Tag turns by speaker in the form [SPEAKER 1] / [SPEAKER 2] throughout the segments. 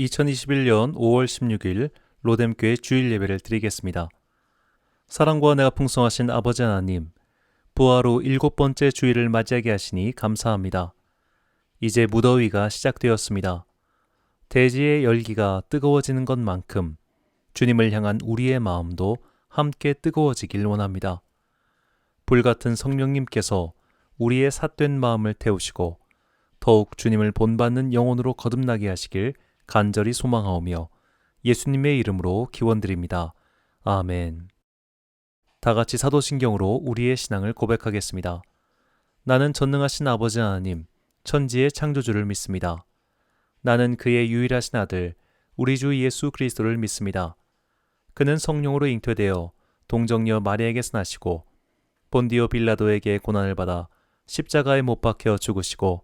[SPEAKER 1] 2021년 5월 16일 로뎀교회 주일 예배를 드리겠습니다. 사랑과 은혜가 풍성하신 아버지 하나님, 부활 후 7번째 주일을 맞이하게 하시니 감사합니다. 이제 무더위가 시작되었습니다. 대지의 열기가 뜨거워지는 것만큼 주님을 향한 우리의 마음도 함께 뜨거워지길 원합니다. 불같은 성령님께서 우리의 삿된 마음을 태우시고 더욱 주님을 본받는 영혼으로 거듭나게 하시길 간절히 소망하오며 예수님의 이름으로 기원드립니다. 아멘. 다 같이 사도신경으로 우리의 신앙을 고백하겠습니다. 나는 전능하신 아버지 하나님, 천지의 창조주를 믿습니다. 나는 그의 유일하신 아들, 우리 주 예수 그리스도를 믿습니다. 그는 성령으로 잉태되어 동정녀 마리아에게서 나시고 본디오 빌라도에게 고난을 받아 십자가에 못 박혀 죽으시고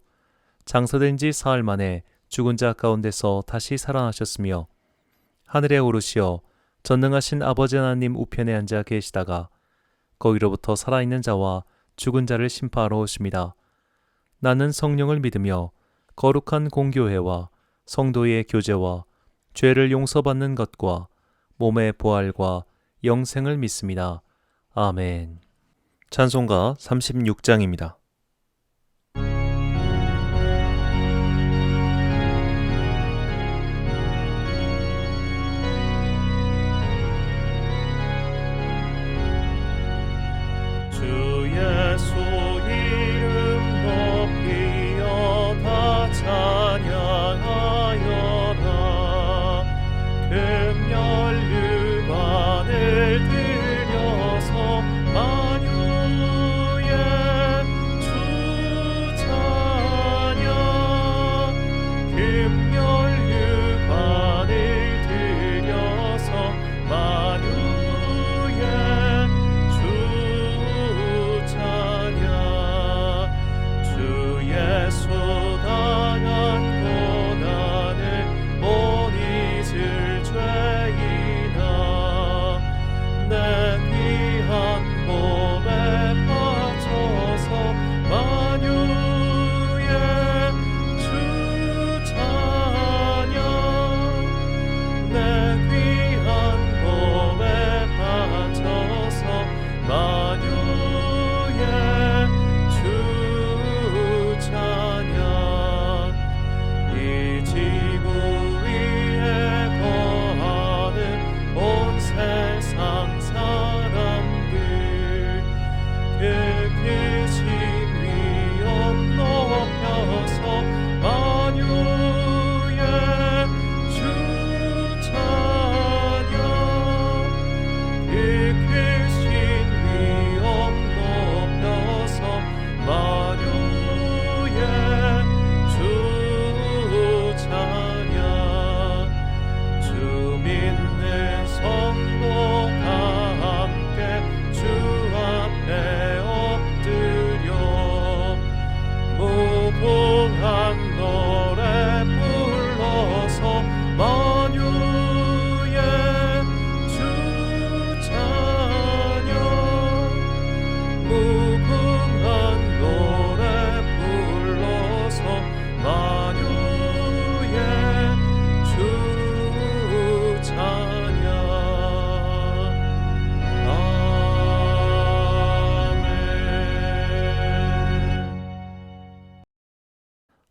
[SPEAKER 1] 장사된 지 사흘 만에 죽은 자 가운데서 다시 살아나셨으며 하늘에 오르시어 전능하신 아버지 하나님 우편에 앉아 계시다가 거기로부터 살아있는 자와 죽은 자를 심판하러 오십니다. 나는 성령을 믿으며 거룩한 공교회와 성도의 교제와 죄를 용서받는 것과 몸의 부활과 영생을 믿습니다. 아멘. 찬송가 36장입니다.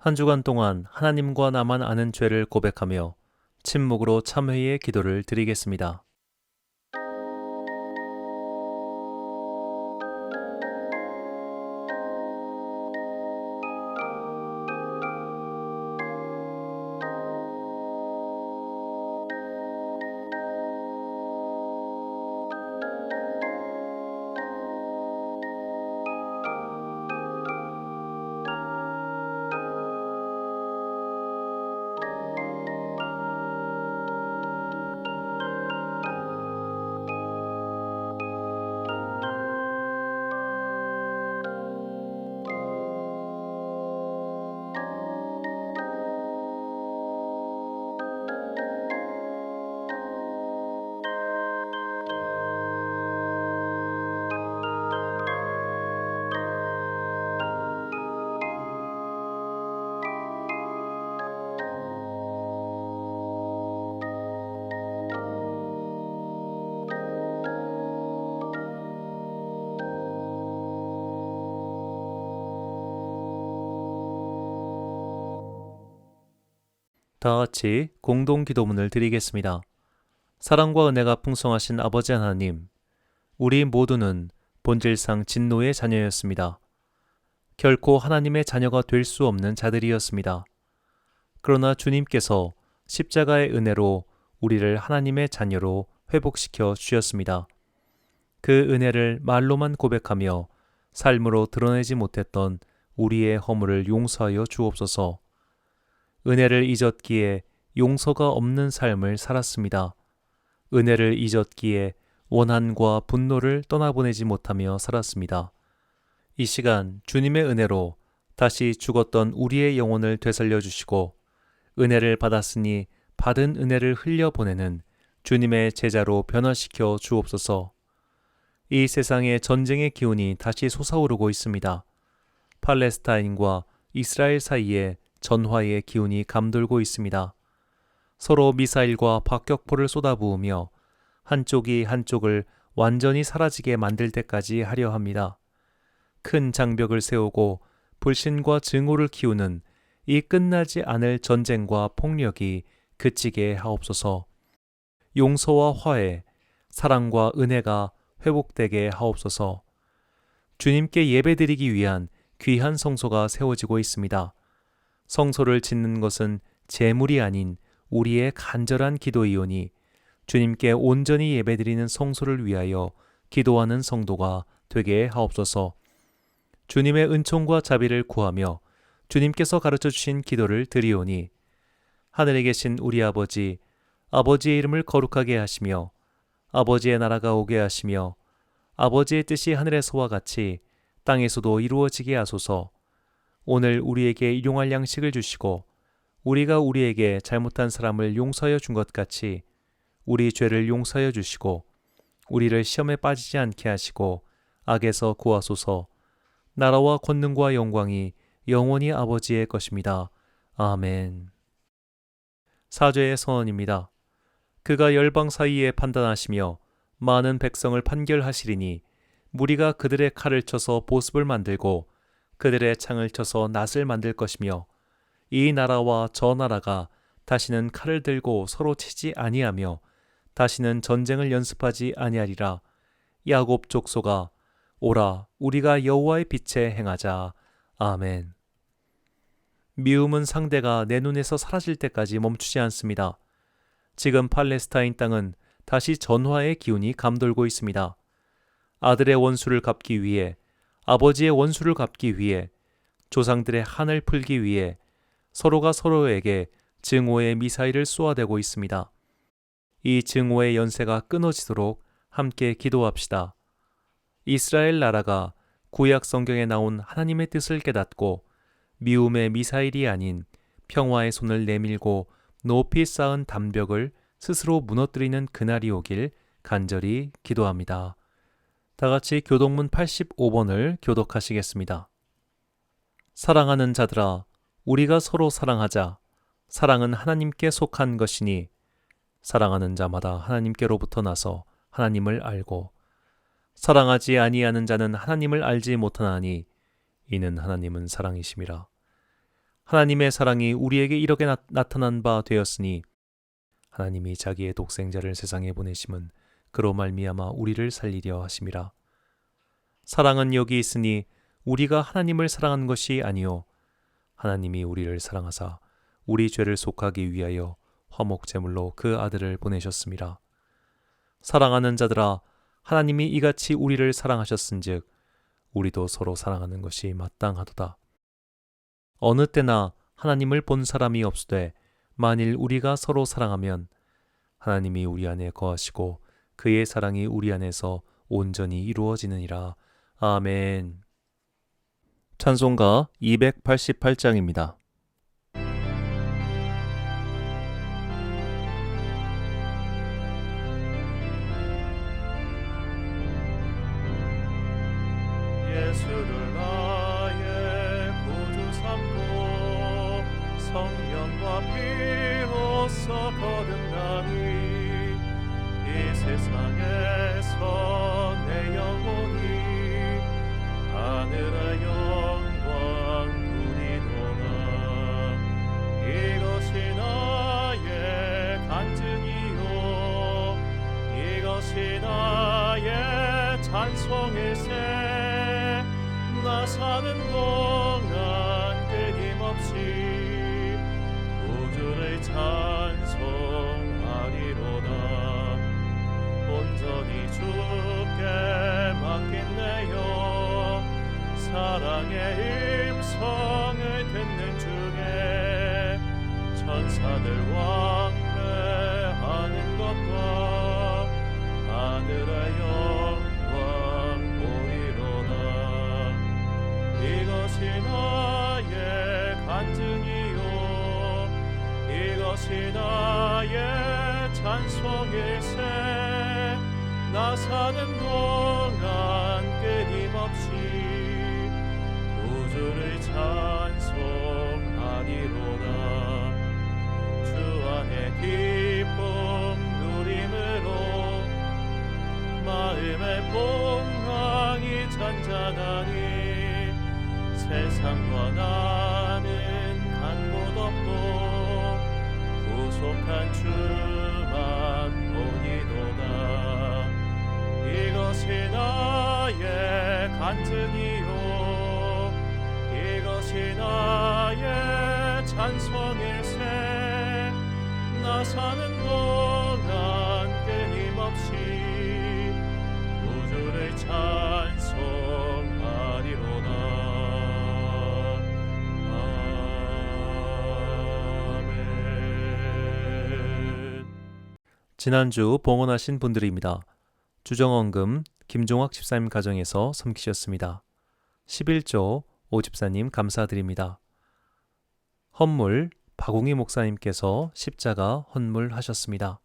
[SPEAKER 1] 한 주간 동안 하나님과 나만 아는 죄를 고백하며 침묵으로 참회의 기도를 드리겠습니다. 다 같이 공동 기도문을 드리겠습니다. 사랑과 은혜가 풍성하신 아버지 하나님, 우리 모두는 본질상 진노의 자녀였습니다. 결코 하나님의 자녀가 될 수 없는 자들이었습니다. 그러나 주님께서 십자가의 은혜로 우리를 하나님의 자녀로 회복시켜 주셨습니다. 그 은혜를 말로만 고백하며 삶으로 드러내지 못했던 우리의 허물을 용서하여 주옵소서. 은혜를 잊었기에 용서가 없는 삶을 살았습니다. 은혜를 잊었기에 원한과 분노를 떠나보내지 못하며 살았습니다. 이 시간 주님의 은혜로 다시 죽었던 우리의 영혼을 되살려 주시고 은혜를 받았으니 받은 은혜를 흘려보내는 주님의 제자로 변화시켜 주옵소서. 이 세상에 전쟁의 기운이 다시 솟아오르고 있습니다. 팔레스타인과 이스라엘 사이에 전화의 기운이 감돌고 있습니다. 서로 미사일과 박격포를 쏟아부으며 한쪽이 한쪽을 완전히 사라지게 만들 때까지 하려 합니다. 큰 장벽을 세우고 불신과 증오를 키우는 이 끝나지 않을 전쟁과 폭력이 그치게 하옵소서. 용서와 화해, 사랑과 은혜가 회복되게 하옵소서. 주님께 예배드리기 위한 귀한 성소가 세워지고 있습니다. 성소를 짓는 것은 재물이 아닌 우리의 간절한 기도이오니 주님께 온전히 예배드리는 성소를 위하여 기도하는 성도가 되게 하옵소서. 주님의 은총과 자비를 구하며 주님께서 가르쳐 주신 기도를 드리오니 하늘에 계신 우리 아버지, 아버지의 이름을 거룩하게 하시며 아버지의 나라가 오게 하시며 아버지의 뜻이 하늘에서와 같이 땅에서도 이루어지게 하소서. 오늘 우리에게 일용할 양식을 주시고 우리가 우리에게 잘못한 사람을 용서하여 준 것 같이 우리 죄를 용서하여 주시고 우리를 시험에 빠지지 않게 하시고 악에서 구하소서. 나라와 권능과 영광이 영원히 아버지의 것입니다. 아멘. 사죄의 선언입니다. 그가 열방 사이에 판단하시며 많은 백성을 판결하시리니 무리가 그들의 칼을 쳐서 보습을 만들고 그들의 창을 쳐서 낫을 만들 것이며 이 나라와 저 나라가 다시는 칼을 들고 서로 치지 아니하며 다시는 전쟁을 연습하지 아니하리라. 야곱 족속아, 오라 우리가 여호와의 빛에 행하자. 아멘. 미움은 상대가 내 눈에서 사라질 때까지 멈추지 않습니다. 지금 팔레스타인 땅은 다시 전화의 기운이 감돌고 있습니다. 아들의 원수를 갚기 위해, 아버지의 원수를 갚기 위해, 조상들의 한을 풀기 위해 서로가 서로에게 증오의 미사일을 쏘아대고 있습니다. 이 증오의 연세가 끊어지도록 함께 기도합시다. 이스라엘 나라가 구약 성경에 나온 하나님의 뜻을 깨닫고 미움의 미사일이 아닌 평화의 손을 내밀고 높이 쌓은 담벽을 스스로 무너뜨리는 그날이 오길 간절히 기도합니다. 다 같이 교독문 85번을 교독하시겠습니다. 사랑하는 자들아, 우리가 서로 사랑하자. 사랑은 하나님께 속한 것이니 사랑하는 자마다 하나님께로부터 나서 하나님을 알고 사랑하지 아니하는 자는 하나님을 알지 못하나니 이는 하나님은 사랑이심이라. 하나님의 사랑이 우리에게 이렇게 나타난 바 되었으니 하나님이 자기의 독생자를 세상에 보내심은 그로 말미암아 우리를 살리려 하심이라. 사랑은 여기 있으니 우리가 하나님을 사랑한 것이 아니요 하나님이 우리를 사랑하사 우리 죄를 속하기 위하여 화목제물로 그 아들을 보내셨습니다. 사랑하는 자들아, 하나님이 이같이 우리를 사랑하셨은즉 우리도 서로 사랑하는 것이 마땅하도다. 어느 때나 하나님을 본 사람이 없으되 만일 우리가 서로 사랑하면 하나님이 우리 안에 거하시고 그의 사랑이 우리 안에서 온전히 이루어지느니라. 아멘. 찬송가 288장입니다.
[SPEAKER 2] 예수를 나의 구주 삼고 성령과 피로써 거듭나니 이 세상에서 내 영혼이 하늘의 영광 누리도다. 이것이 나 찬송일세 나 사는 동안 끊임없이 구주를 찬송하리로다. 온전히 주께 맡긴내요 사랑의 음성을 듣는 중에 천사들 왕래하는 것과 하늘의 영광 보리로다. 이것이 나의 간증이요 이것이 나의 찬송일세 나 사는 동안 끊임없이 구주를 찬송하리로다. 주 안에 기쁨 누림으로 마음의 풍랑이 잔잔하니 세상과 나는 간 곳 없고 구속한 주만 보이도다. 이것이 나의 간증이요 이것이 나의 찬송일세 나 사는 동안 끊임없이 구주를 찬송하리로다. 아멘.
[SPEAKER 1] 지난주 봉헌하신 분들입니다. 주정원금 김종학 집사님 가정에서 섬기셨습니다. 11조 오 집사님 감사드립니다. 헌물 박웅희 목사님께서 십자가 헌물하셨습니다.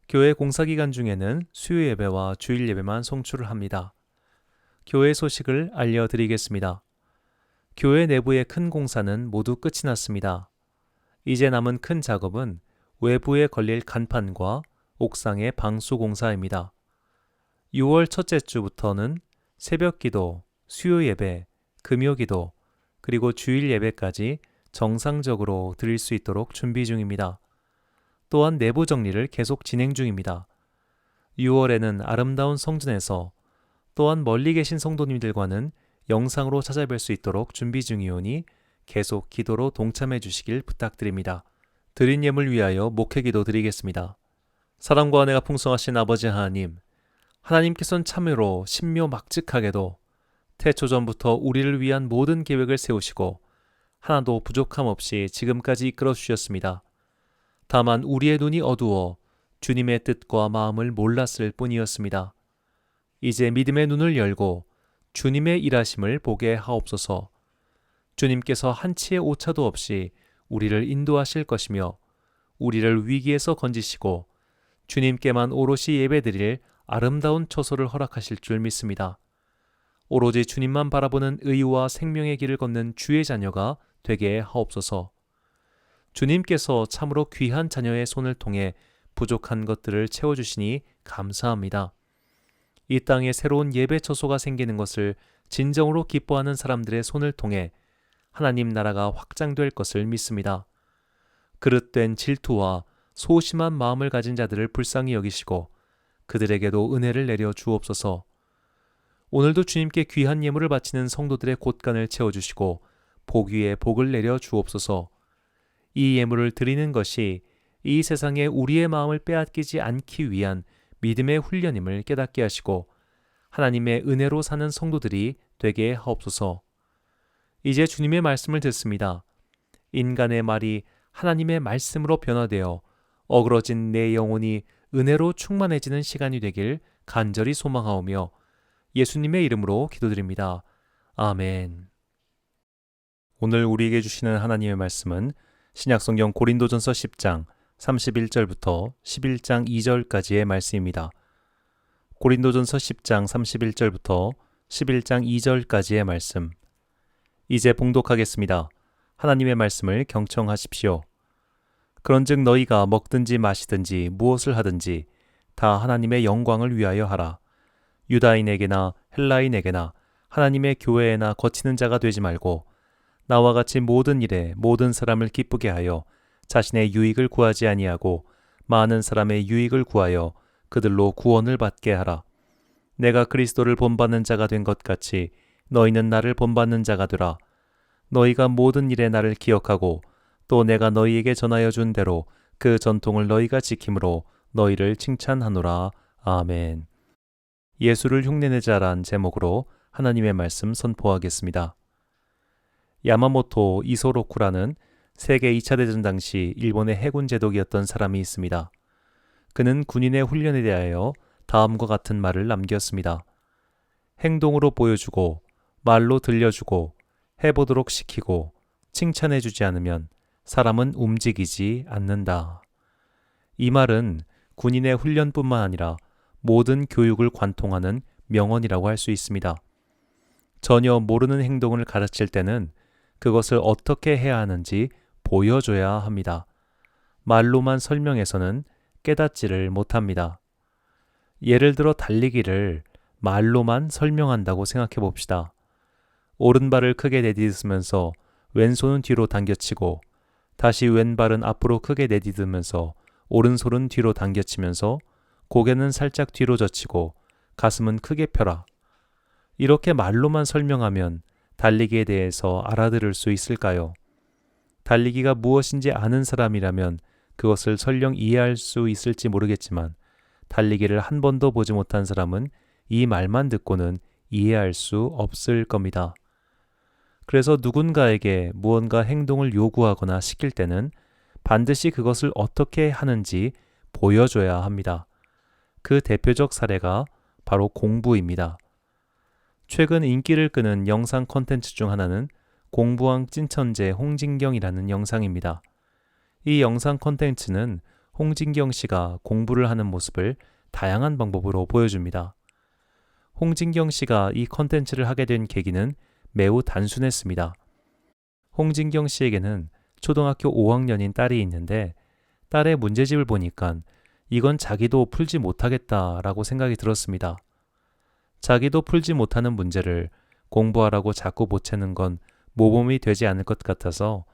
[SPEAKER 1] 교회 공사기간 중에는 수요 예배와 주일 예배만 송출을 합니다. 교회 소식을 알려드리겠습니다. 교회 내부의 큰 공사는 모두 끝이 났습니다. 이제 남은 큰 작업은 외부에 걸릴 간판과 옥상의 방수 공사입니다. 6월 첫째 주부터는 새벽 기도, 수요 예배, 금요 기도, 그리고 주일 예배까지 정상적으로 드릴 수 있도록 준비 중입니다. 또한 내부 정리를 계속 진행 중입니다. 6월에는 아름다운 성전에서 또한 멀리 계신 성도님들과는 영상으로 찾아뵐 수 있도록 준비 중이오니 계속 기도로 동참해 주시길 부탁드립니다. 드린 예물 위하여 목회기도 드리겠습니다. 사랑과 은혜가 풍성하신 아버지 하나님, 하나님께서는 참으로 신묘막측하게도 태초전부터 우리를 위한 모든 계획을 세우시고 하나도 부족함 없이 지금까지 이끌어 주셨습니다. 다만 우리의 눈이 어두워 주님의 뜻과 마음을 몰랐을 뿐이었습니다. 이제 믿음의 눈을 열고 주님의 일하심을 보게 하옵소서. 주님께서 한치의 오차도 없이 우리를 인도하실 것이며 우리를 위기에서 건지시고 주님께만 오롯이 예배드릴 아름다운 처소를 허락하실 줄 믿습니다. 오로지 주님만 바라보는 의와 생명의 길을 걷는 주의 자녀가 되게 하옵소서. 주님께서 참으로 귀한 자녀의 손을 통해 부족한 것들을 채워주시니 감사합니다. 이 땅에 새로운 예배 처소가 생기는 것을 진정으로 기뻐하는 사람들의 손을 통해 하나님 나라가 확장될 것을 믿습니다. 그릇된 질투와 소심한 마음을 가진 자들을 불쌍히 여기시고 그들에게도 은혜를 내려 주옵소서. 오늘도 주님께 귀한 예물을 바치는 성도들의 곳간을 채워주시고 복 위에 복을 내려 주옵소서. 이 예물을 드리는 것이 이 세상에 우리의 마음을 빼앗기지 않기 위한 믿음의 훈련임을 깨닫게 하시고 하나님의 은혜로 사는 성도들이 되게 하옵소서. 이제 주님의 말씀을 듣습니다. 인간의 말이 하나님의 말씀으로 변화되어 어그러진 내 영혼이 은혜로 충만해지는 시간이 되길 간절히 소망하오며 예수님의 이름으로 기도드립니다. 아멘. 오늘 우리에게 주시는 하나님의 말씀은 신약성경 고린도전서 10장 31절부터 11장 2절까지의 말씀입니다. 고린도전서 10장 31절부터 11장 2절까지의 말씀. 이제 봉독하겠습니다. 하나님의 말씀을 경청하십시오. 그런즉 너희가 먹든지 마시든지 무엇을 하든지 다 하나님의 영광을 위하여 하라. 유다인에게나 헬라인에게나 하나님의 교회에나 거치는 자가 되지 말고 나와 같이 모든 일에 모든 사람을 기쁘게 하여 자신의 유익을 구하지 아니하고 많은 사람의 유익을 구하여 그들로 구원을 받게 하라. 내가 그리스도를 본받는 자가 된 것 같이 너희는 나를 본받는 자가 되라. 너희가 모든 일에 나를 기억하고 또 내가 너희에게 전하여 준 대로 그 전통을 너희가 지킴으로 너희를 칭찬하노라. 아멘. 예수를 흉내내자란 제목으로 하나님의 말씀 선포하겠습니다. 야마모토 이소로쿠라는 세계 2차 대전 당시 일본의 해군 제독이었던 사람이 있습니다. 그는 군인의 훈련에 대하여 다음과 같은 말을 남겼습니다. 행동으로 보여주고 말로 들려주고 해보도록 시키고 칭찬해주지 않으면 사람은 움직이지 않는다. 이 말은 군인의 훈련뿐만 아니라 모든 교육을 관통하는 명언이라고 할 수 있습니다. 전혀 모르는 행동을 가르칠 때는 그것을 어떻게 해야 하는지 보여줘야 합니다. 말로만 설명해서는 깨닫지를 못합니다. 예를 들어 달리기를 말로만 설명한다고 생각해 봅시다. 오른발을 크게 내딛으면서 왼손은 뒤로 당겨치고 다시 왼발은 앞으로 크게 내딛으면서 오른손은 뒤로 당겨치면서 고개는 살짝 뒤로 젖히고 가슴은 크게 펴라. 이렇게 말로만 설명하면 달리기에 대해서 알아들을 수 있을까요? 달리기가 무엇인지 아는 사람이라면 그것을 설령 이해할 수 있을지 모르겠지만 달리기를 한 번도 보지 못한 사람은 이 말만 듣고는 이해할 수 없을 겁니다. 그래서 누군가에게 무언가 행동을 요구하거나 시킬 때는 반드시 그것을 어떻게 하는지 보여줘야 합니다. 그 대표적 사례가 바로 공부입니다. 최근 인기를 끄는 영상 콘텐츠 중 하나는 공부왕 찐천재 홍진경이라는 영상입니다. 이 영상 콘텐츠는 홍진경 씨가 공부를 하는 모습을 다양한 방법으로 보여줍니다. 홍진경 씨가 이 콘텐츠를 하게 된 계기는 매우 단순했습니다. 홍진경 씨에게는 초등학교 5학년인 딸이 있는데 딸의 문제집을 보니까 이건 자기도 풀지 못하겠다라고 생각이 들었습니다. 자기도 풀지 못하는 문제를 공부하라고 자꾸 보채는 건 모범이 되지 않을 것 같아서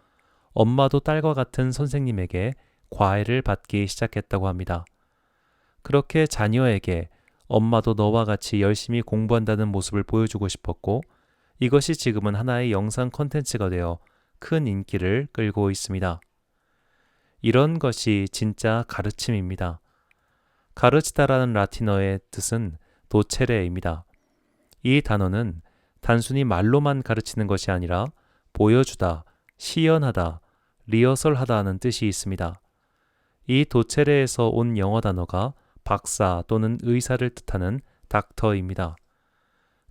[SPEAKER 1] 엄마도 딸과 같은 선생님에게 과외를 받기 시작했다고 합니다. 그렇게 자녀에게 엄마도 너와 같이 열심히 공부한다는 모습을 보여주고 싶었고 이것이 지금은 하나의 영상 콘텐츠가 되어 큰 인기를 끌고 있습니다. 이런 것이 진짜 가르침입니다. 가르치다라는 라틴어의 뜻은 도체레입니다. 이 단어는 단순히 말로만 가르치는 것이 아니라 보여주다, 시연하다, 리허설하다 하는 뜻이 있습니다. 이 도체레에서 온 영어 단어가 박사 또는 의사를 뜻하는 닥터입니다.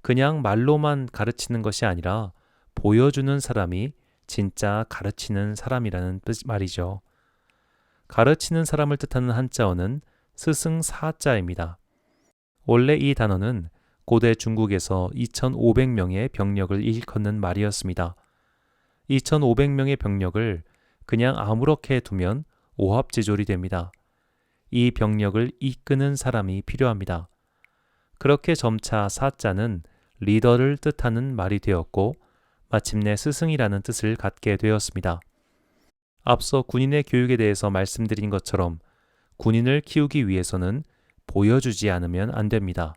[SPEAKER 1] 그냥 말로만 가르치는 것이 아니라 보여주는 사람이 진짜 가르치는 사람이라는 말이죠. 가르치는 사람을 뜻하는 한자어는 스승사자입니다. 원래 이 단어는 고대 중국에서 2,500명의 병력을 일컫는 말이었습니다. 2,500명의 병력을 그냥 아무렇게 두면 오합지졸이 됩니다. 이 병력을 이끄는 사람이 필요합니다. 그렇게 점차 사자는 리더를 뜻하는 말이 되었고 마침내 스승이라는 뜻을 갖게 되었습니다. 앞서 군인의 교육에 대해서 말씀드린 것처럼 군인을 키우기 위해서는 보여주지 않으면 안 됩니다.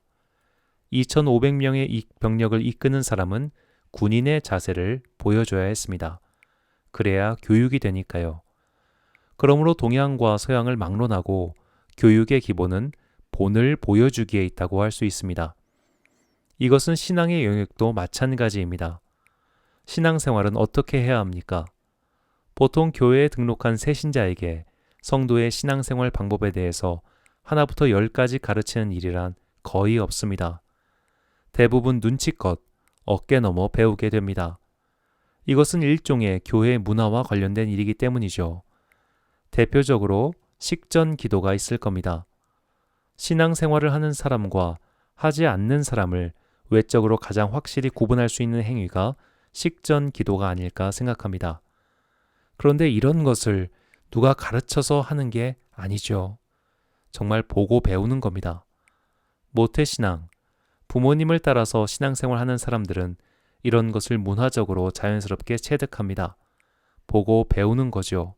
[SPEAKER 1] 2,500명의 병력을 이끄는 사람은 군인의 자세를 보여줘야 했습니다. 그래야 교육이 되니까요. 그러므로 동양과 서양을 막론하고 교육의 기본은 본을 보여주기에 있다고 할 수 있습니다. 이것은 신앙의 영역도 마찬가지입니다. 신앙생활은 어떻게 해야 합니까? 보통 교회에 등록한 새 신자에게 성도의 신앙생활 방법에 대해서 하나부터 10까지 가르치는 일이란 거의 없습니다. 대부분 눈치껏 어깨 넘어 배우게 됩니다. 이것은 일종의 교회 문화와 관련된 일이기 때문이죠. 대표적으로 식전 기도가 있을 겁니다. 신앙생활을 하는 사람과 하지 않는 사람을 외적으로 가장 확실히 구분할 수 있는 행위가 식전 기도가 아닐까 생각합니다. 그런데 이런 것을 누가 가르쳐서 하는 게 아니죠. 정말 보고 배우는 겁니다. 모태신앙, 부모님을 따라서 신앙생활하는 사람들은 이런 것을 문화적으로 자연스럽게 체득합니다. 보고 배우는 거죠.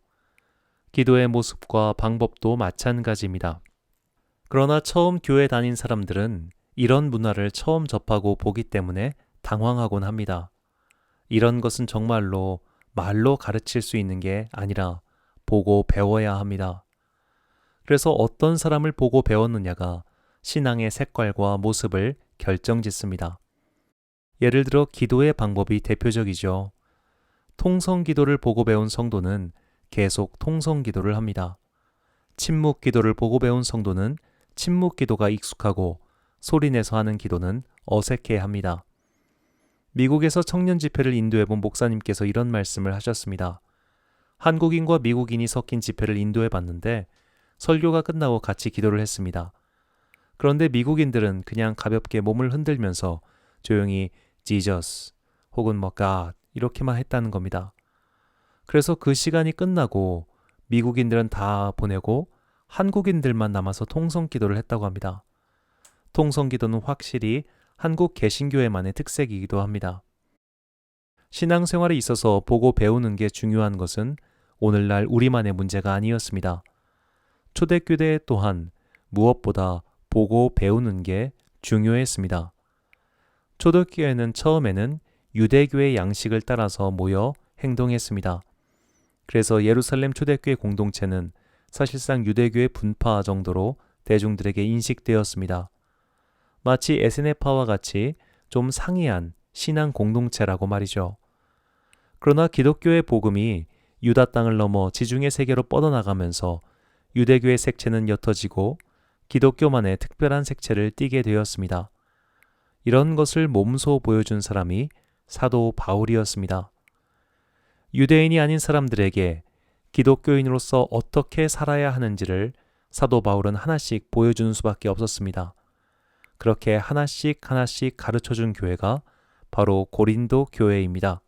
[SPEAKER 1] 기도의 모습과 방법도 마찬가지입니다. 그러나 처음 교회 다닌 사람들은 이런 문화를 처음 접하고 보기 때문에 당황하곤 합니다. 이런 것은 정말로 말로 가르칠 수 있는 게 아니라 보고 배워야 합니다. 그래서 어떤 사람을 보고 배웠느냐가 신앙의 색깔과 모습을 결정짓습니다. 예를 들어 기도의 방법이 대표적이죠. 통성 기도를 보고 배운 성도는 계속 통성 기도를 합니다. 침묵 기도를 보고 배운 성도는 침묵 기도가 익숙하고 소리내서 하는 기도는 어색해 합니다. 미국에서 청년 집회를 인도해 본 목사님께서 이런 말씀을 하셨습니다. 한국인과 미국인이 섞인 집회를 인도해 봤는데 설교가 끝나고 같이 기도를 했습니다. 그런데 미국인들은 그냥 가볍게 몸을 흔들면서 조용히 Jesus 혹은 God 이렇게만 했다는 겁니다. 그래서 그 시간이 끝나고 미국인들은 다 보내고 한국인들만 남아서 통성 기도를 했다고 합니다. 통성 기도는 확실히 한국 개신교회만의 특색이기도 합니다. 신앙생활에 있어서 보고 배우는 게 중요한 것은 오늘날 우리만의 문제가 아니었습니다. 초대교회 또한 무엇보다 보고 배우는 게 중요했습니다. 초대교회는 처음에는 유대교의 양식을 따라서 모여 행동했습니다. 그래서 예루살렘 초대교회 공동체는 사실상 유대교의 분파 정도로 대중들에게 인식되었습니다. 마치 에세네파와 같이 좀 상이한 신앙 공동체라고 말이죠. 그러나 기독교의 복음이 유다 땅을 넘어 지중해 세계로 뻗어나가면서 유대교의 색채는 옅어지고 기독교만의 특별한 색채를 띠게 되었습니다. 이런 것을 몸소 보여준 사람이 사도 바울이었습니다. 유대인이 아닌 사람들에게 기독교인으로서 어떻게 살아야 하는지를 사도 바울은 하나씩 보여주는 수밖에 없었습니다. 그렇게 하나씩 가르쳐준 교회가 바로 고린도 교회입니다.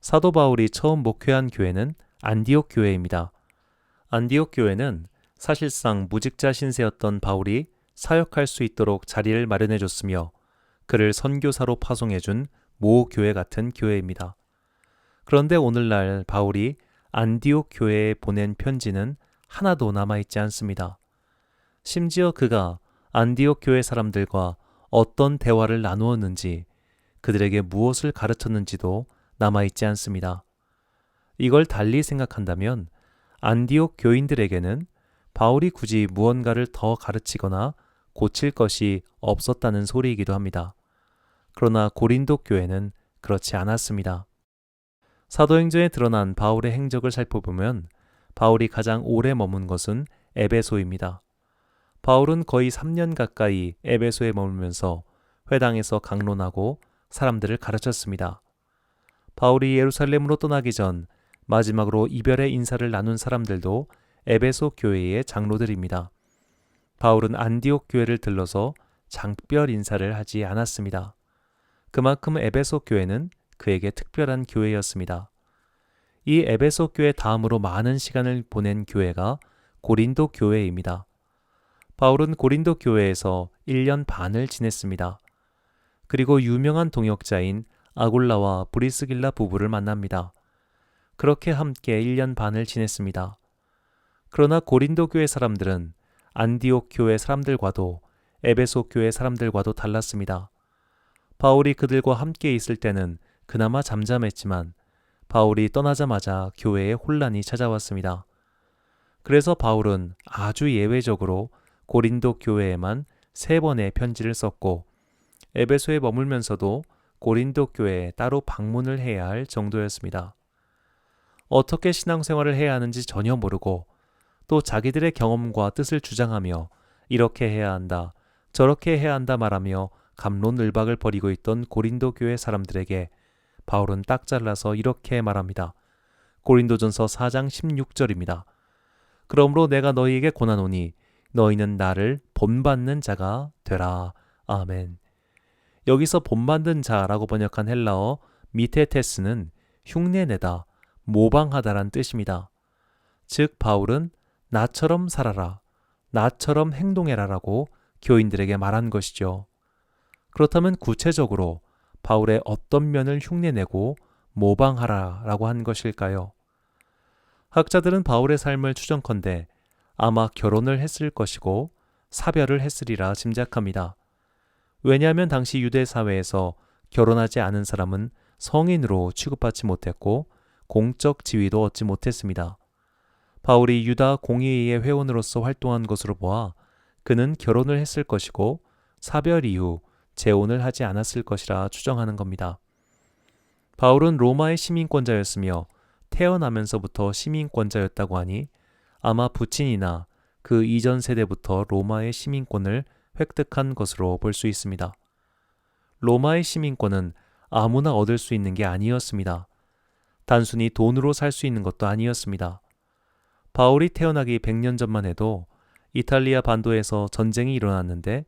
[SPEAKER 1] 사도 바울이 처음 목회한 교회는 안디옥 교회입니다. 안디옥 교회는 사실상 무직자 신세였던 바울이 사역할 수 있도록 자리를 마련해 줬으며 그를 선교사로 파송해 준 모 교회 같은 교회입니다. 그런데 오늘날 바울이 안디옥 교회에 보낸 편지는 하나도 남아있지 않습니다. 심지어 그가 안디옥 교회 사람들과 어떤 대화를 나누었는지 그들에게 무엇을 가르쳤는지도 남아있지 않습니다. 이걸 달리 생각한다면 안디옥 교인들에게는 바울이 굳이 무언가를 더 가르치거나 고칠 것이 없었다는 소리이기도 합니다. 그러나 고린도 교회는 그렇지 않았습니다. 사도행전에 드러난 바울의 행적을 살펴보면 바울이 가장 오래 머문 것은 에베소입니다. 바울은 거의 3년 가까이 에베소에 머물면서 회당에서 강론하고 사람들을 가르쳤습니다. 바울이 예루살렘으로 떠나기 전 마지막으로 이별의 인사를 나눈 사람들도 에베소 교회의 장로들입니다. 바울은 안디옥 교회를 들러서 장별 인사를 하지 않았습니다. 그만큼 에베소 교회는 그에게 특별한 교회였습니다. 이 에베소 교회 다음으로 많은 시간을 보낸 교회가 고린도 교회입니다. 바울은 고린도 교회에서 1년 반을 지냈습니다. 그리고 유명한 동역자인 아굴라와 브리스길라 부부를 만납니다. 그렇게 함께 1년 반을 지냈습니다. 그러나 고린도 교회 사람들은 안디옥 교회 사람들과도 에베소 교회 사람들과도 달랐습니다. 바울이 그들과 함께 있을 때는 그나마 잠잠했지만 바울이 떠나자마자 교회에 혼란이 찾아왔습니다. 그래서 바울은 아주 예외적으로 고린도 교회에만 3번의 편지를 썼고 에베소에 머물면서도 고린도 교회에 따로 방문을 해야 할 정도였습니다. 어떻게 신앙생활을 해야 하는지 전혀 모르고 또 자기들의 경험과 뜻을 주장하며 이렇게 해야 한다, 저렇게 해야 한다 말하며 갑론을박을 벌이고 있던 고린도 교회 사람들에게 바울은 딱 잘라서 이렇게 말합니다. 고린도전서 4장 16절입니다. 그러므로 내가 너희에게 권하노니 너희는 나를 본받는 자가 되라. 아멘. 여기서 본받는 자라고 번역한 헬라어 미테테스는 흉내내다, 모방하다란 뜻입니다. 즉 바울은 나처럼 살아라, 나처럼 행동해라라고 교인들에게 말한 것이죠. 그렇다면 구체적으로 바울의 어떤 면을 흉내내고 모방하라라고 한 것일까요? 학자들은 바울의 삶을 추정컨대 아마 결혼을 했을 것이고 사별을 했으리라 짐작합니다. 왜냐하면 당시 유대 사회에서 결혼하지 않은 사람은 성인으로 취급받지 못했고 공적 지위도 얻지 못했습니다. 바울이 유다 공의회의 회원으로서 활동한 것으로 보아 그는 결혼을 했을 것이고 사별 이후 재혼을 하지 않았을 것이라 추정하는 겁니다. 바울은 로마의 시민권자였으며 태어나면서부터 시민권자였다고 하니 아마 부친이나 그 이전 세대부터 로마의 시민권을 획득한 것으로 볼 수 있습니다. 로마의 시민권은 아무나 얻을 수 있는 게 아니었습니다. 단순히 돈으로 살 수 있는 것도 아니었습니다. 바울이 태어나기 100년 전만 해도 이탈리아 반도에서 전쟁이 일어났는데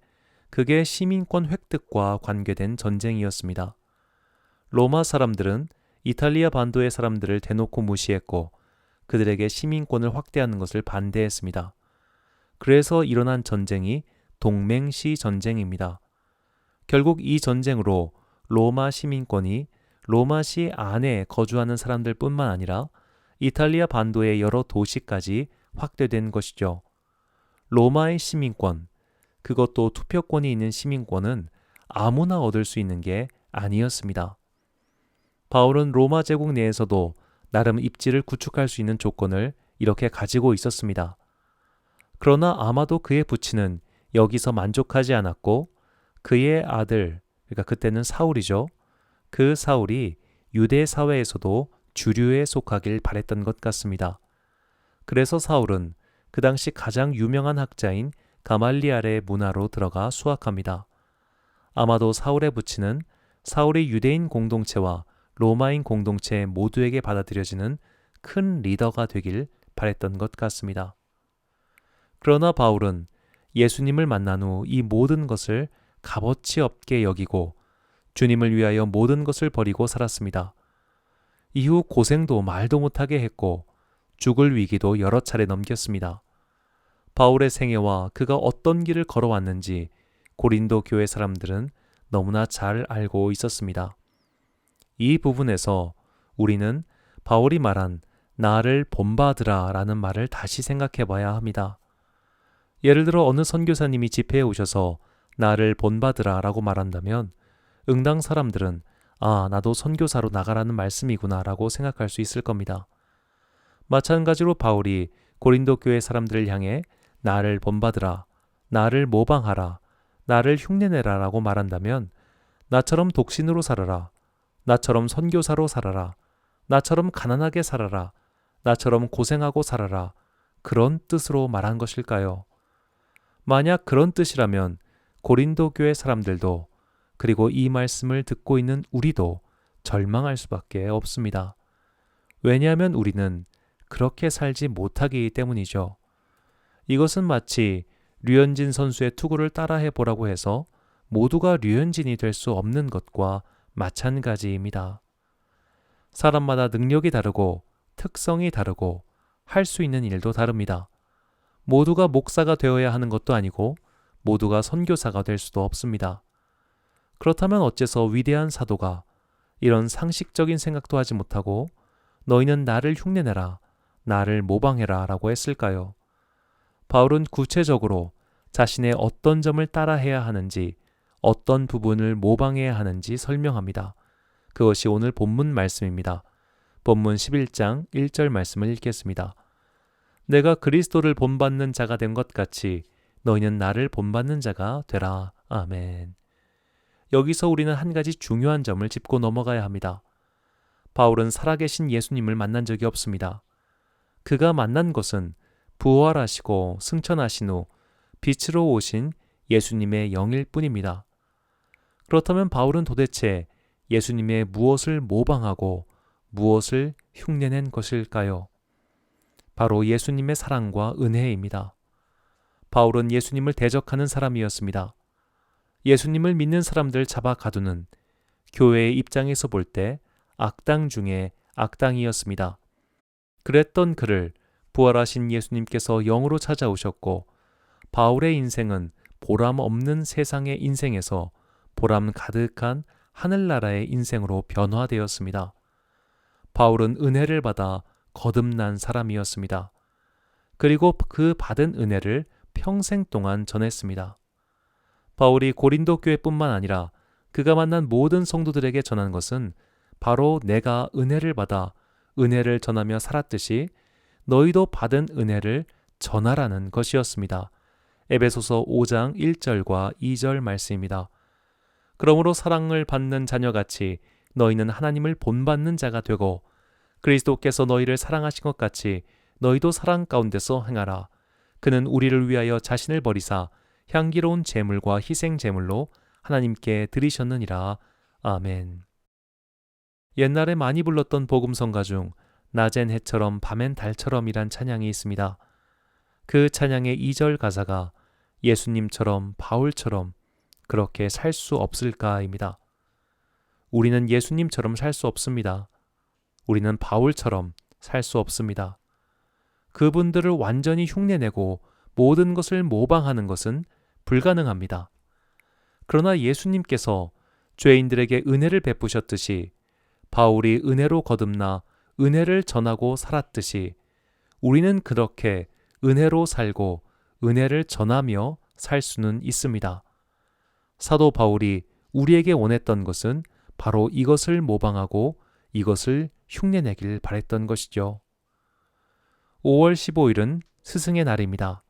[SPEAKER 1] 그게 시민권 획득과 관계된 전쟁이었습니다. 로마 사람들은 이탈리아 반도의 사람들을 대놓고 무시했고 그들에게 시민권을 확대하는 것을 반대했습니다. 그래서 일어난 전쟁이 동맹시 전쟁입니다. 결국 이 전쟁으로 로마 시민권이 로마시 안에 거주하는 사람들 뿐만 아니라 이탈리아 반도의 여러 도시까지 확대된 것이죠. 로마의 시민권, 그것도 투표권이 있는 시민권은 아무나 얻을 수 있는 게 아니었습니다. 바울은 로마 제국 내에서도 나름 입지를 구축할 수 있는 조건을 이렇게 가지고 있었습니다. 그러나 아마도 그의 부친은 여기서 만족하지 않았고 그의 아들, 그러니까 그때는 사울이죠. 그 사울이 유대 사회에서도 주류에 속하길 바랬던 것 같습니다. 그래서 사울은 그 당시 가장 유명한 학자인 가말리알의 문화로 들어가 수학합니다. 아마도 사울의 부친은 사울이 유대인 공동체와 로마인 공동체 모두에게 받아들여지는 큰 리더가 되길 바랬던 것 같습니다. 그러나 바울은 예수님을 만난 후 이 모든 것을 값어치 없게 여기고 주님을 위하여 모든 것을 버리고 살았습니다. 이후 고생도 말도 못하게 했고 죽을 위기도 여러 차례 넘겼습니다. 바울의 생애와 그가 어떤 길을 걸어왔는지 고린도 교회 사람들은 너무나 잘 알고 있었습니다. 이 부분에서 우리는 바울이 말한 나를 본받으라 라는 말을 다시 생각해 봐야 합니다. 예를 들어 어느 선교사님이 집회에 오셔서 나를 본받으라 라고 말한다면 응당 사람들은 나도 선교사로 나가라는 말씀이구나 라고 생각할 수 있을 겁니다. 마찬가지로 바울이 고린도 교회 사람들을 향해 나를 본받으라, 나를 모방하라, 나를 흉내내라 라고 말한다면 나처럼 독신으로 살아라, 나처럼 선교사로 살아라, 나처럼 가난하게 살아라, 나처럼 고생하고 살아라, 그런 뜻으로 말한 것일까요? 만약 그런 뜻이라면 고린도 교회 사람들도 그리고 이 말씀을 듣고 있는 우리도 절망할 수밖에 없습니다. 왜냐하면 우리는 그렇게 살지 못하기 때문이죠. 이것은 마치 류현진 선수의 투구를 따라해 보라고 해서 모두가 류현진이 될 수 없는 것과 마찬가지입니다. 사람마다 능력이 다르고 특성이 다르고 할 수 있는 일도 다릅니다. 모두가 목사가 되어야 하는 것도 아니고 모두가 선교사가 될 수도 없습니다. 그렇다면 어째서 위대한 사도가 이런 상식적인 생각도 하지 못하고 너희는 나를 흉내내라, 나를 모방해라 라고 했을까요? 바울은 구체적으로 자신의 어떤 점을 따라해야 하는지, 어떤 부분을 모방해야 하는지 설명합니다. 그것이 오늘 본문 말씀입니다. 본문 11장 1절 말씀을 읽겠습니다. 내가 그리스도를 본받는 자가 된 것 같이 너희는 나를 본받는 자가 되라. 아멘. 여기서 우리는 한 가지 중요한 점을 짚고 넘어가야 합니다. 바울은 살아계신 예수님을 만난 적이 없습니다. 그가 만난 것은 부활하시고 승천하신 후 빛으로 오신 예수님의 영일 뿐입니다. 그렇다면 바울은 도대체 예수님의 무엇을 모방하고 무엇을 흉내낸 것일까요? 바로 예수님의 사랑과 은혜입니다. 바울은 예수님을 대적하는 사람이었습니다. 예수님을 믿는 사람들 잡아 가두는 교회의 입장에서 볼 때 악당 중에 악당이었습니다. 그랬던 그를 부활하신 예수님께서 영으로 찾아오셨고 바울의 인생은 보람 없는 세상의 인생에서 보람 가득한 하늘나라의 인생으로 변화되었습니다. 바울은 은혜를 받아 거듭난 사람이었습니다. 그리고 그 받은 은혜를 평생 동안 전했습니다. 바울이 고린도 교회뿐만 아니라 그가 만난 모든 성도들에게 전한 것은 바로 내가 은혜를 받아 은혜를 전하며 살았듯이 너희도 받은 은혜를 전하라는 것이었습니다. 에베소서 5장 1절과 2절 말씀입니다. 그러므로 사랑을 받는 자녀같이 너희는 하나님을 본받는 자가 되고 그리스도께서 너희를 사랑하신 것 같이 너희도 사랑 가운데서 행하라. 그는 우리를 위하여 자신을 버리사 향기로운 제물과 희생 제물로 하나님께 드리셨느니라. 아멘. 옛날에 많이 불렀던 복음성가 중 낮엔 해처럼 밤엔 달처럼이란 찬양이 있습니다. 그 찬양의 2절 가사가 예수님처럼 바울처럼 그렇게 살 수 없을까입니다. 우리는 예수님처럼 살 수 없습니다. 우리는 바울처럼 살 수 없습니다. 그분들을 완전히 흉내내고 모든 것을 모방하는 것은 불가능합니다. 그러나 예수님께서 죄인들에게 은혜를 베푸셨듯이 바울이 은혜로 거듭나 은혜를 전하고 살았듯이 우리는 그렇게 은혜로 살고 은혜를 전하며 살 수는 있습니다. 사도 바울이 우리에게 원했던 것은 바로 이것을 모방하고 이것을 흉내내길 바랬던 것이죠. 5월 15일은 스승의 날입니다.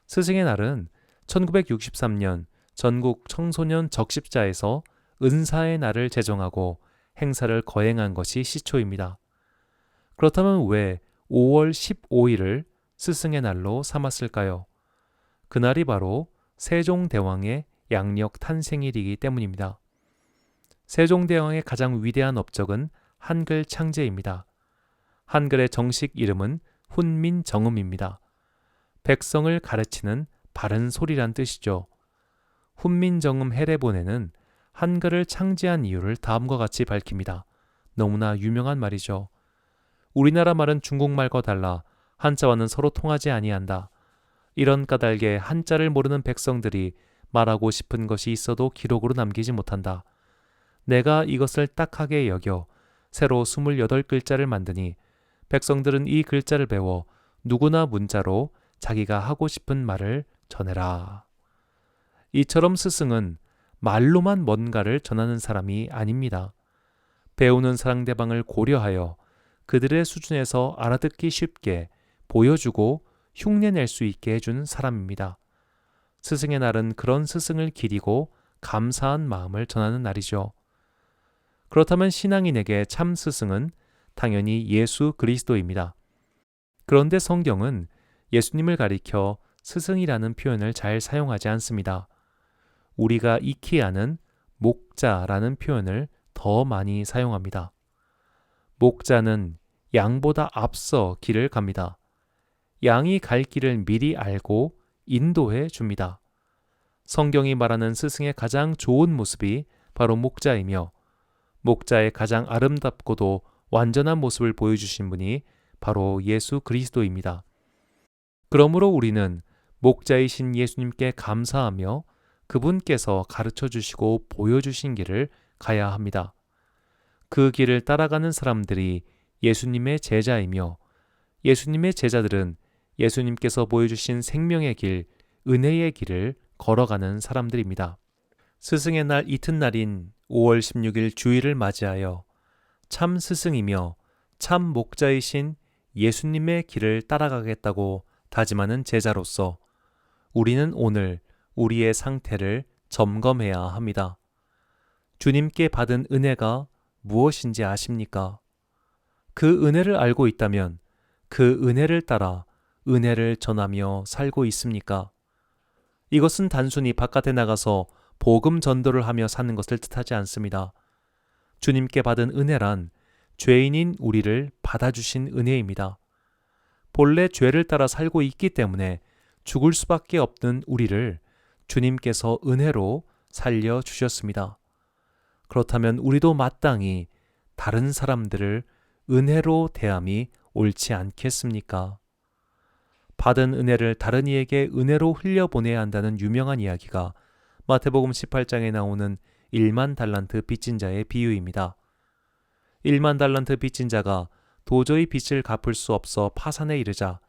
[SPEAKER 1] 스승의 날은 1963년 전국 청소년 적십자에서 은사의 날을 제정하고 행사를 거행한 것이 시초입니다. 그렇다면 왜 5월 15일을 스승의 날로 삼았을까요? 그날이 바로 세종대왕의 양력 탄생일이기 때문입니다. 세종대왕의 가장 위대한 업적은 한글 창제입니다. 한글의 정식 이름은 훈민정음입니다. 백성을 가르치는 바른 소리란 뜻이죠. 훈민정음 해례본에는 한글을 창제한 이유를 다음과 같이 밝힙니다. 너무나 유명한 말이죠. 우리나라 말은 중국말과 달라 한자와는 서로 통하지 아니한다. 이런 까닭에 한자를 모르는 백성들이 말하고 싶은 것이 있어도 기록으로 남기지 못한다. 내가 이것을 딱하게 여겨 새로 28글자를 만드니 백성들은 이 글자를 배워 누구나 문자로 자기가 하고 싶은 말을 전해라. 이처럼 스승은 말로만 뭔가를 전하는 사람이 아닙니다. 배우는 상대방을 고려하여 그들의 수준에서 알아듣기 쉽게 보여주고 흉내낼 수 있게 해준 사람입니다. 스승의 날은 그런 스승을 기리고 감사한 마음을 전하는 날이죠. 그렇다면 신앙인에게 참 스승은 당연히 예수 그리스도입니다. 그런데 성경은 예수님을 가리켜 스승이라는 표현을 잘 사용하지 않습니다. 우리가 익히 아는 목자라는 표현을 더 많이 사용합니다. 목자는 양보다 앞서 길을 갑니다. 양이 갈 길을 미리 알고 인도해 줍니다. 성경이 말하는 스승의 가장 좋은 모습이 바로 목자이며 목자의 가장 아름답고도 완전한 모습을 보여주신 분이 바로 예수 그리스도입니다. 그러므로 우리는 목자이신 예수님께 감사하며 그분께서 가르쳐 주시고 보여주신 길을 가야 합니다. 그 길을 따라가는 사람들이 예수님의 제자이며 예수님의 제자들은 예수님께서 보여주신 생명의 길, 은혜의 길을 걸어가는 사람들입니다. 스승의 날 이튿날인 5월 16일 주일을 맞이하여 참 스승이며 참 목자이신 예수님의 길을 따라가겠다고 다짐하는 제자로서 우리는 오늘 우리의 상태를 점검해야 합니다. 주님께 받은 은혜가 무엇인지 아십니까? 그 은혜를 알고 있다면 그 은혜를 따라 은혜를 전하며 살고 있습니까? 이것은 단순히 바깥에 나가서 복음 전도를 하며 사는 것을 뜻하지 않습니다. 주님께 받은 은혜란 죄인인 우리를 받아주신 은혜입니다. 본래 죄를 따라 살고 있기 때문에 죽을 수밖에 없는 우리를 주님께서 은혜로 살려주셨습니다. 그렇다면 우리도 마땅히 다른 사람들을 은혜로 대함이 옳지 않겠습니까? 받은 은혜를 다른 이에게 은혜로 흘려보내야 한다는 유명한 이야기가 마태복음 18장에 나오는 1만 달란트 빚진 자의 비유입니다. 1만 달란트 빚진 자가 도저히 빚을 갚을 수 없어 파산에 이르자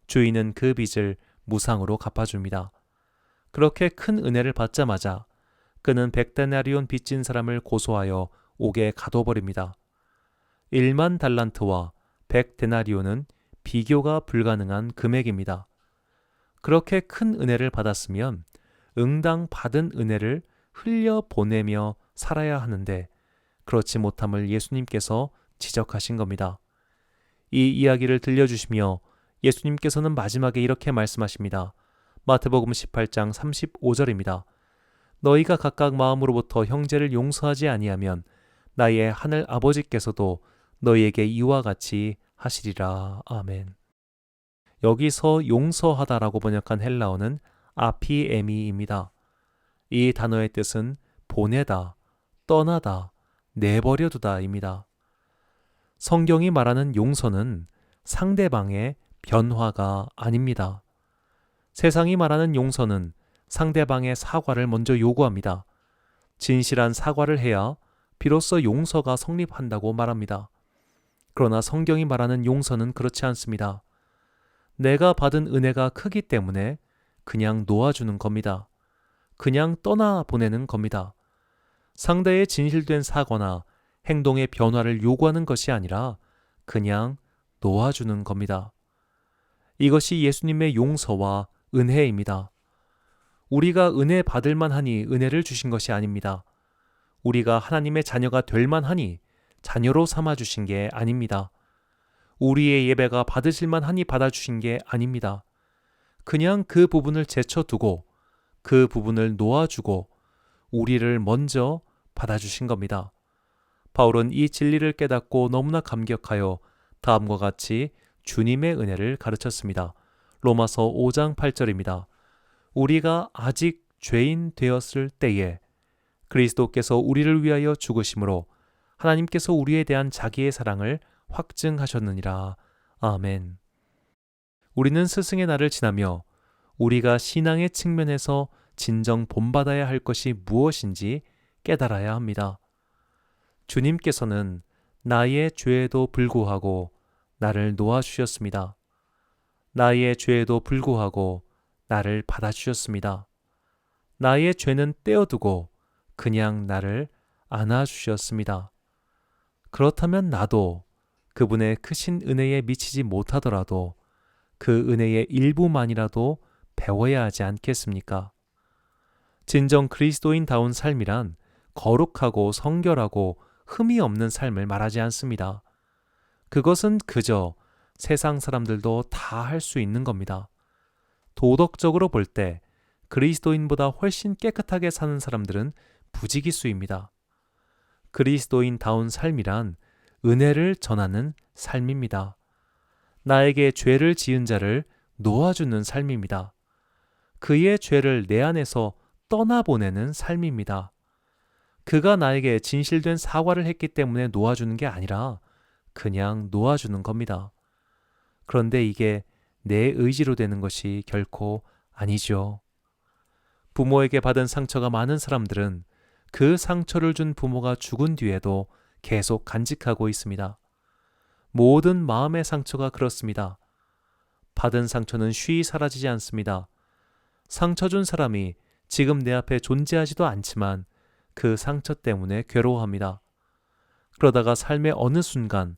[SPEAKER 1] 주인은 그 빚을 무상으로 갚아줍니다. 그렇게 큰 은혜를 받자마자 그는 100데나리온 빚진 사람을 고소하여 옥에 가둬버립니다. 1만 달란트와 100데나리온은 비교가 불가능한 금액입니다. 그렇게 큰 은혜를 받았으면 응당 받은 은혜를 흘려보내며 살아야 하는데 그렇지 못함을 예수님께서 지적하신 겁니다. 이 이야기를 들려주시며 예수님께서는 마지막에 이렇게 말씀하십니다. 마태복음 18장 35절입니다. 너희가 각각 마음으로부터 형제를 용서하지 아니하면 나의 하늘 아버지께서도 너희에게 이와 같이 하시리라. 아멘. 여기서 용서하다라고 번역한 헬라어는 아피에미입니다. 이 단어의 뜻은 보내다, 떠나다, 내버려두다입니다. 성경이 말하는 용서는 상대방의 변화가 아닙니다. 세상이 말하는 용서는 상대방의 사과를 먼저 요구합니다. 진실한 사과를 해야 비로소 용서가 성립한다고 말합니다. 그러나 성경이 말하는 용서는 그렇지 않습니다. 내가 받은 은혜가 크기 때문에 그냥 놓아주는 겁니다. 그냥 떠나보내는 겁니다. 상대의 진실된 사과나 행동의 변화를 요구하는 것이 아니라 그냥 놓아주는 겁니다. 이것이 예수님의 용서와 은혜입니다. 우리가 은혜 받을 만하니 은혜를 주신 것이 아닙니다. 우리가 하나님의 자녀가 될 만하니 자녀로 삼아주신 게 아닙니다. 우리의 예배가 받으실 만하니 받아주신 게 아닙니다. 그냥 그 부분을 제쳐두고 그 부분을 놓아주고 우리를 먼저 받아주신 겁니다. 바울은 이 진리를 깨닫고 너무나 감격하여 다음과 같이 주님의 은혜를 가르쳤습니다. 로마서 5장 8절입니다. 우리가 아직 죄인 되었을 때에 그리스도께서 우리를 위하여 죽으심으로 하나님께서 우리에 대한 자기의 사랑을 확증하셨느니라. 아멘. 우리는 스승의 날을 지나며 우리가 신앙의 측면에서 진정 본받아야 할 것이 무엇인지 깨달아야 합니다. 주님께서는 나의 죄에도 불구하고 나를 놓아주셨습니다. 나의 죄에도 불구하고 나를 받아주셨습니다. 나의 죄는 떼어두고 그냥 나를 안아주셨습니다. 그렇다면 나도 그분의 크신 은혜에 미치지 못하더라도 그 은혜의 일부만이라도 배워야 하지 않겠습니까? 진정 그리스도인다운 삶이란 거룩하고 성결하고 흠이 없는 삶을 말하지 않습니다. 그것은 그저 세상 사람들도 다 할 수 있는 겁니다. 도덕적으로 볼 때 그리스도인보다 훨씬 깨끗하게 사는 사람들은 부지기수입니다. 그리스도인다운 삶이란 은혜를 전하는 삶입니다. 나에게 죄를 지은 자를 놓아주는 삶입니다. 그의 죄를 내 안에서 떠나보내는 삶입니다. 그가 나에게 진실된 사과를 했기 때문에 놓아주는 게 아니라 그냥 놓아주는 겁니다. 그런데 이게 내 의지로 되는 것이 결코 아니죠. 부모에게 받은 상처가 많은 사람들은 그 상처를 준 부모가 죽은 뒤에도 계속 간직하고 있습니다. 모든 마음의 상처가 그렇습니다. 받은 상처는 쉬이 사라지지 않습니다. 상처 준 사람이 지금 내 앞에 존재하지도 않지만 그 상처 때문에 괴로워합니다. 그러다가 삶의 어느 순간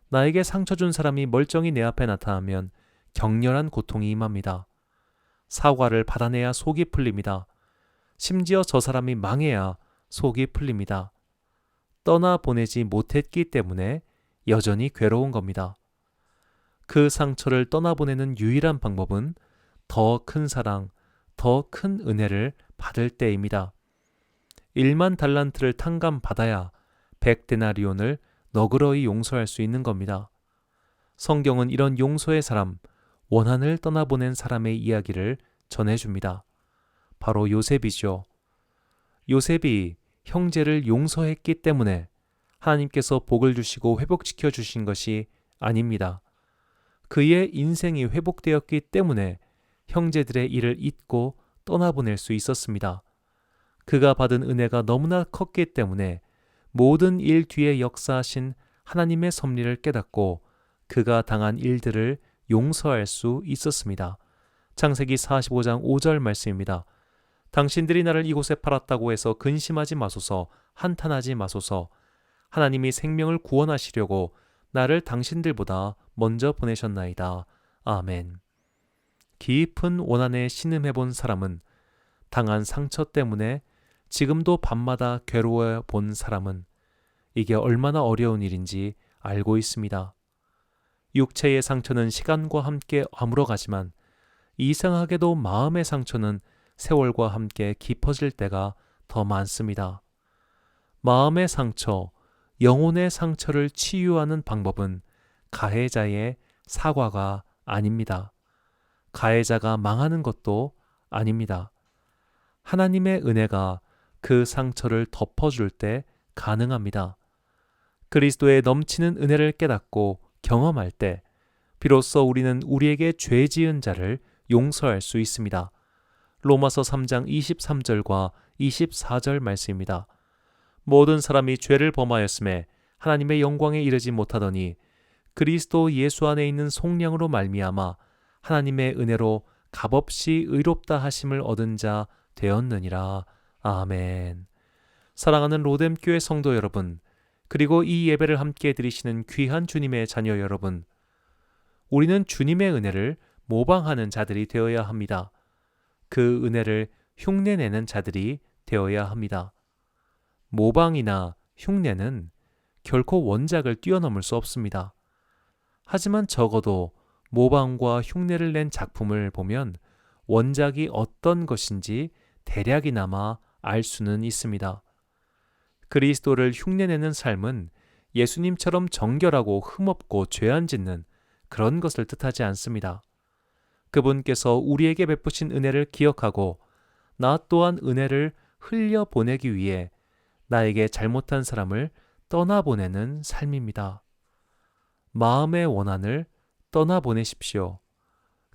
[SPEAKER 1] 나에게 상처 준 사람이 멀쩡히 내 앞에 나타나면 격렬한 고통이 임합니다. 사과를 받아내야 속이 풀립니다. 심지어 저 사람이 망해야 속이 풀립니다. 떠나보내지 못했기 때문에 여전히 괴로운 겁니다. 그 상처를 떠나보내는 유일한 방법은 더 큰 사랑, 더 큰 은혜를 받을 때입니다. 1만 달란트를 탕감받아야 100데나리온을 너그러이 용서할 수 있는 겁니다. 성경은 이런 용서의 사람, 원한을 떠나보낸 사람의 이야기를 전해줍니다. 바로 요셉이죠. 요셉이 형제를 용서했기 때문에 하나님께서 복을 주시고 회복시켜 주신 것이 아닙니다. 그의 인생이 회복되었기 때문에 형제들의 일을 잊고 떠나보낼 수 있었습니다. 그가 받은 은혜가 너무나 컸기 때문에 모든 일 뒤에 역사하신 하나님의 섭리를 깨닫고 그가 당한 일들을 용서할 수 있었습니다. 창세기 45장 5절 말씀입니다. 당신들이 나를 이곳에 팔았다고 해서 근심하지 마소서, 한탄하지 마소서. 하나님이 생명을 구원하시려고 나를 당신들보다 먼저 보내셨나이다. 아멘. 깊은 원한에 신음해본 사람은, 당한 상처 때문에 지금도 밤마다 괴로워 본 사람은 이게 얼마나 어려운 일인지 알고 있습니다. 육체의 상처는 시간과 함께 아물어가지만 이상하게도 마음의 상처는 세월과 함께 깊어질 때가 더 많습니다. 마음의 상처, 영혼의 상처를 치유하는 방법은 가해자의 사과가 아닙니다. 가해자가 망하는 것도 아닙니다. 하나님의 은혜가 그 상처를 덮어줄 때 가능합니다. 그리스도의 넘치는 은혜를 깨닫고 경험할 때 비로소 우리는 우리에게 죄 지은 자를 용서할 수 있습니다. 로마서 3장 23절과 24절 말씀입니다. 모든 사람이 죄를 범하였음에 하나님의 영광에 이르지 못하더니 그리스도 예수 안에 있는 속량으로 말미암아 하나님의 은혜로 값없이 의롭다 하심을 얻은 자 되었느니라. 아멘. 사랑하는 로뎀교회 성도 여러분, 그리고 이 예배를 함께 드리시는 귀한 주님의 자녀 여러분, 우리는 주님의 은혜를 모방하는 자들이 되어야 합니다. 그 은혜를 흉내내는 자들이 되어야 합니다. 모방이나 흉내는 결코 원작을 뛰어넘을 수 없습니다. 하지만 적어도 모방과 흉내를 낸 작품을 보면 원작이 어떤 것인지 대략이나마 알 수는 있습니다. 그리스도를 흉내내는 삶은 예수님처럼 정결하고 흠없고 죄 안 짓는 그런 것을 뜻하지 않습니다. 그분께서 우리에게 베푸신 은혜를 기억하고 나 또한 은혜를 흘려보내기 위해 나에게 잘못한 사람을 떠나보내는 삶입니다. 마음의 원한을 떠나보내십시오.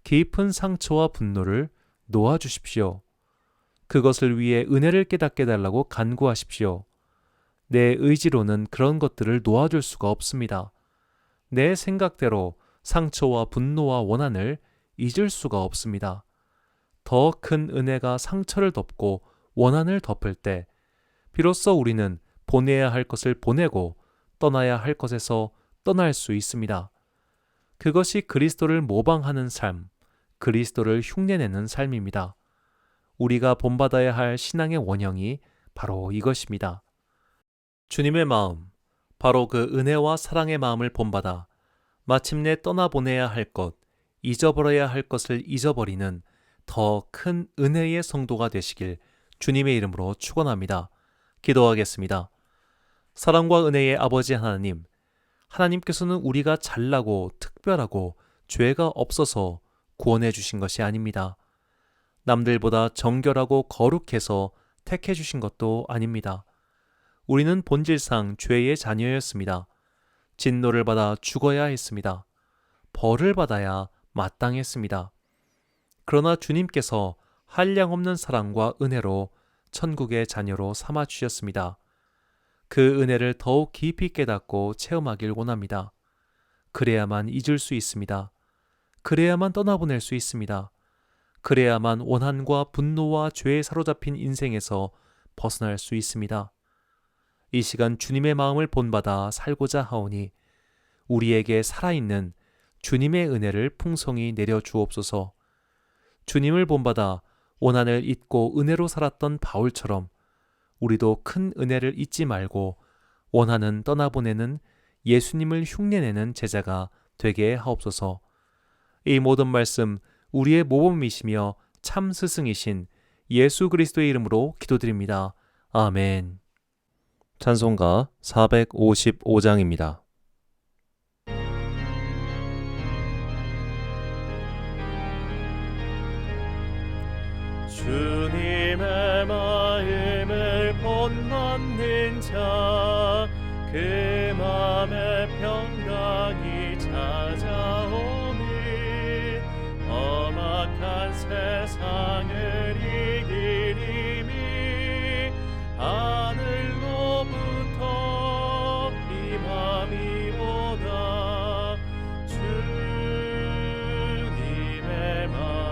[SPEAKER 1] 깊은 상처와 분노를 놓아주십시오. 그것을 위해 은혜를 깨닫게 달라고 간구하십시오. 내 의지로는 그런 것들을 놓아줄 수가 없습니다. 내 생각대로 상처와 분노와 원한을 잊을 수가 없습니다. 더 큰 은혜가 상처를 덮고 원한을 덮을 때 비로소 우리는 보내야 할 것을 보내고 떠나야 할 것에서 떠날 수 있습니다. 그것이 그리스도를 모방하는 삶, 그리스도를 흉내내는 삶입니다. 우리가 본받아야 할 신앙의 원형이 바로 이것입니다. 주님의 마음, 바로 그 은혜와 사랑의 마음을 본받아 마침내 떠나보내야 할 것, 잊어버려야 할 것을 잊어버리는 더 큰 은혜의 성도가 되시길 주님의 이름으로 축원합니다. 기도하겠습니다. 사랑과 은혜의 아버지 하나님, 하나님께서는 우리가 잘나고 특별하고 죄가 없어서 구원해 주신 것이 아닙니다. 남들보다 정결하고 거룩해서 택해 주신 것도 아닙니다. 우리는 본질상 죄의 자녀였습니다. 진노를 받아 죽어야 했습니다. 벌을 받아야 마땅했습니다. 그러나 주님께서 한량없는 사랑과 은혜로 천국의 자녀로 삼아 주셨습니다. 그 은혜를 더욱 깊이 깨닫고 체험하길 원합니다. 그래야만 잊을 수 있습니다. 그래야만 떠나보낼 수 있습니다. 그래야만 원한과 분노와 죄에 사로잡힌 인생에서 벗어날 수 있습니다. 이 시간 주님의 마음을 본받아 살고자 하오니 우리에게 살아있는 주님의 은혜를 풍성히 내려주옵소서. 주님을 본받아 원한을 잊고 은혜로 살았던 바울처럼 우리도 큰 은혜를 잊지 말고 원한은 떠나보내는 예수님을 흉내내는 제자가 되게 하옵소서. 이 모든 말씀 우리의 모범이시며 참 스승이신 예수 그리스도의 이름으로 기도드립니다. 아멘. 찬송가 455장입니다.
[SPEAKER 2] 주님의 마음을 본받는 자, 그 마음의 평강이 찾아오니 험악한 세상을 이길 힘이 하늘로부터 임함이로다. 주님의 마음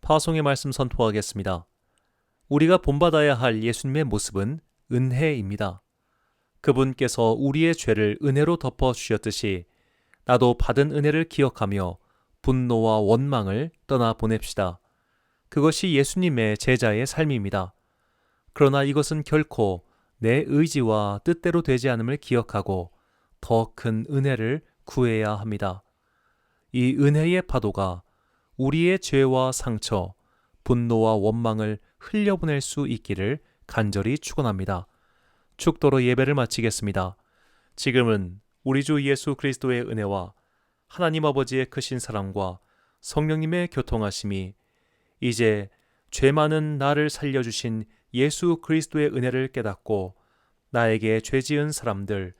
[SPEAKER 1] 파송의 말씀 선포하겠습니다. 우리가 본받아야 할 예수님의 모습은 은혜입니다. 그분께서 우리의 죄를 은혜로 덮어주셨듯이 나도 받은 은혜를 기억하며 분노와 원망을 떠나 보냅시다. 그것이 예수님의 제자의 삶입니다. 그러나 이것은 결코 내 의지와 뜻대로 되지 않음을 기억하고 더 큰 은혜를 구해야 합니다. 이 은혜의 파도가 우리의 죄와 상처, 분노와 원망을 흘려보낼 수 있기를 간절히 축원합니다. 축도로 예배를 마치겠습니다. 지금은 우리 주 예수 그리스도의 은혜와 하나님 아버지의 크신 사랑과 성령님의 교통하심이 이제 죄 많은 나를 살려주신 예수 그리스도의 은혜를 깨닫고 나에게 죄 지은 사람들,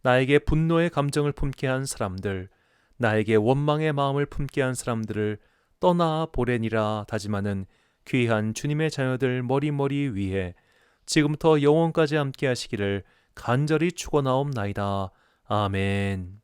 [SPEAKER 1] 나에게 분노의 감정을 품게 한 사람들, 나에게 원망의 마음을 품게 한 사람들을 떠나 보내니라 다짐하는 귀한 주님의 자녀들 머리머리 위에 지금부터 영원까지 함께 하시기를 간절히 축원하옵나이다. 아멘.